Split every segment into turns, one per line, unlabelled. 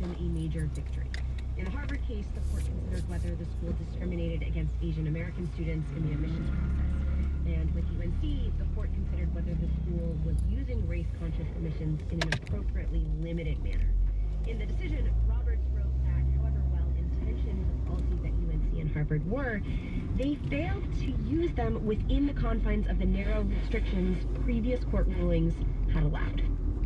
become a major victory. In the Harvard case, the court considered whether the school discriminated against Asian American students in the admissions process. And with UNC, the court considered whether the school was using race-conscious admissions in an appropriately limited manner. In the decision, Roberts wrote that however well-intentioned the policies at UNC and Harvard were, they failed to use them within the confines of the narrow restrictions previous court rulings had allowed.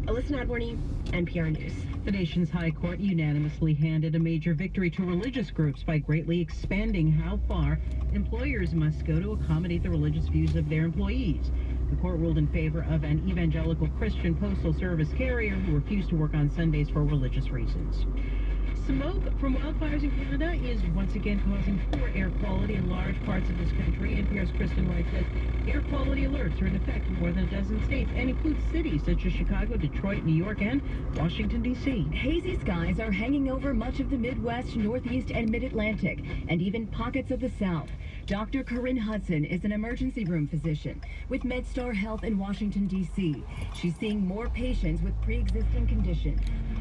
Alyssa Nadworny, NPR News.
The nation's high court unanimously handed a major victory to religious groups by greatly expanding how far employers must go to accommodate the religious views of their employees. The court ruled in favor of an evangelical Christian postal service carrier who refused to work on Sundays for religious reasons. Smoke from wildfires in Canada is once again causing poor air quality in large parts of this country. NPR's Kristen Wright says air quality alerts are in effect in more than a dozen states and include cities such as Chicago, Detroit, New York, and Washington, D.C.
Hazy skies are hanging over much of the Midwest, Northeast, and Mid-Atlantic, and even pockets of the South. Dr. Corinne Hudson is an emergency room physician with MedStar Health in Washington, D.C. She's seeing more patients with pre-existing conditions.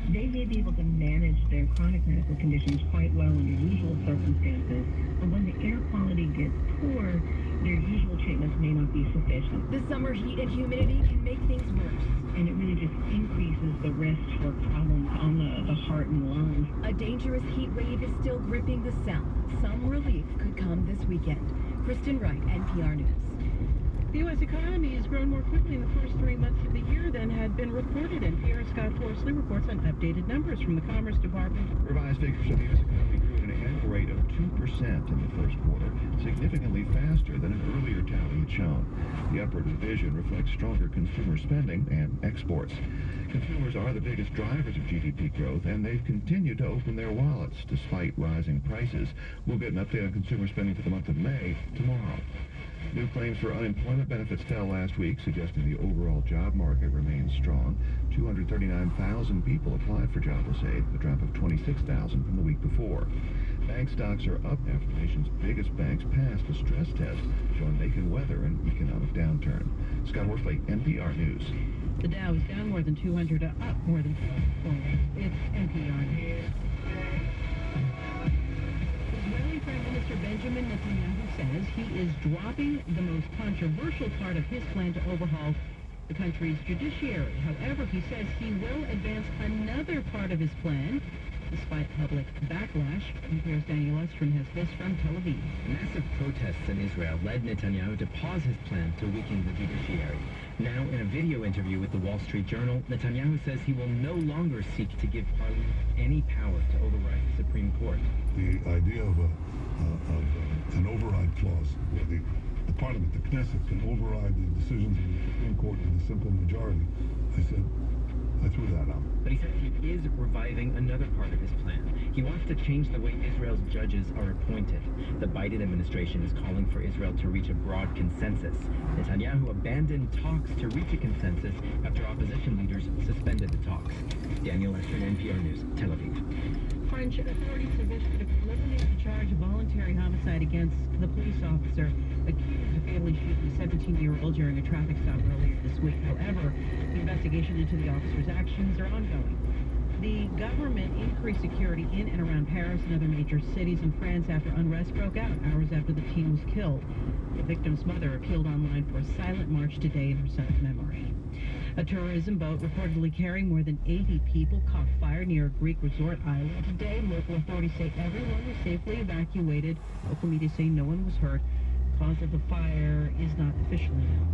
They may be able to manage their chronic medical conditions quite well under usual circumstances, but when the air quality gets poor, their usual treatments may not be sufficient.
The summer heat and humidity can make things worse.
And it really just increases the risk for problems on the heart and lungs.
A dangerous heat wave is still gripping the South. Some relief could come this weekend. Kristen Wright, NPR News.
The U.S. economy has grown more quickly in the first 3 months of the year than had been reported. NPR's Scott Horsley reports on updated numbers from the Commerce Department.
Revised figures show the U.S. economy grew at an annual rate of 2% in the first quarter, significantly faster than an earlier tally had shown. The upward revision reflects stronger consumer spending and exports. Consumers are the biggest drivers of GDP growth, and they've continued to open their wallets despite rising prices. We'll get an update on consumer spending for the month of May tomorrow. New claims for unemployment benefits fell last week, suggesting the overall job market remains strong. 239,000 people applied for jobless aid, a drop of 26,000 from the week before. Bank stocks are up after the nation's biggest banks passed a stress test, showing they can weather an economic downturn. Scott Horsley, NPR News.
The Dow is down more than 200, up more than 12 points. It's NPR News. Israeli Prime Minister Benjamin Netanyahu says he is dropping the most controversial part of his plan to overhaul the country's judiciary. However, he says he will advance another part of his plan, despite public backlash. NPR's Daniel Estrin has this from Tel Aviv.
Massive protests in Israel led Netanyahu to pause his plan to weaken the judiciary. Now, in a video interview with the Wall Street Journal, Netanyahu says he will no longer seek to give Parliament any power to override the Supreme Court.
The idea of an override clause where the Parliament, the Knesset, can override the decisions of the Supreme Court with a simple majority, I threw that out.
But he said he is reviving another part of his plan. He wants to change the way Israel's judges are appointed. The Biden administration is calling for Israel to reach a broad consensus. Netanyahu abandoned talks to reach a consensus after opposition leaders suspended the talks. Daniel Estrin, NPR News, Tel Aviv.
French authorities have issued a preliminary charge of voluntary homicide against the police officer accused of fatally shooting a 17-year-old during a traffic stop earlier this week. However, the investigation into the officer's actions are ongoing. The government increased security in and around Paris and other major cities in France after unrest broke out hours after the teen was killed. The victim's mother appealed online for a silent march today in her son's memory. A tourism boat reportedly carrying more than 80 people caught fire near a Greek resort island today. Local authorities say everyone was safely evacuated. Local media say no one was hurt. The cause of the fire is not officially known.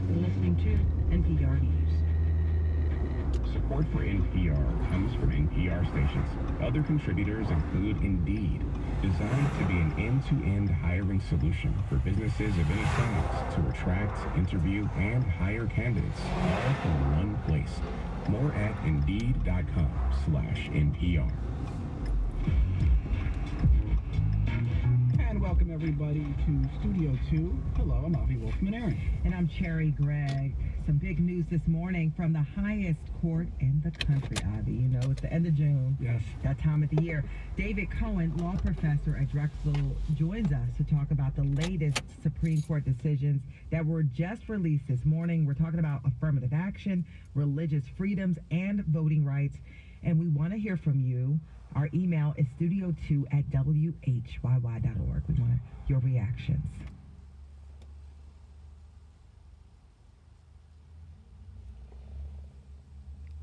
You're listening to NPR News.
Support for NPR comes from NPR stations. Other contributors include Indeed, designed to be an end-to-end hiring solution for businesses of any size to attract, interview, and hire candidates, all from one place. More at Indeed.com/NPR.
And welcome everybody to Studio 2. Hello, I'm Avi Wolfman-Aaron.
And I'm Cherry Gregg. Some big news this morning from the highest court in the country, Avi. You know, it's the end of June.
Yes.
That time of the year. David Cohen, law professor at Drexel, joins us to talk about the latest Supreme Court decisions that were just released this morning. We're talking about affirmative action, religious freedoms, and voting rights. And we want to hear from you. Our email is studio2@whyy.org. We want your reactions.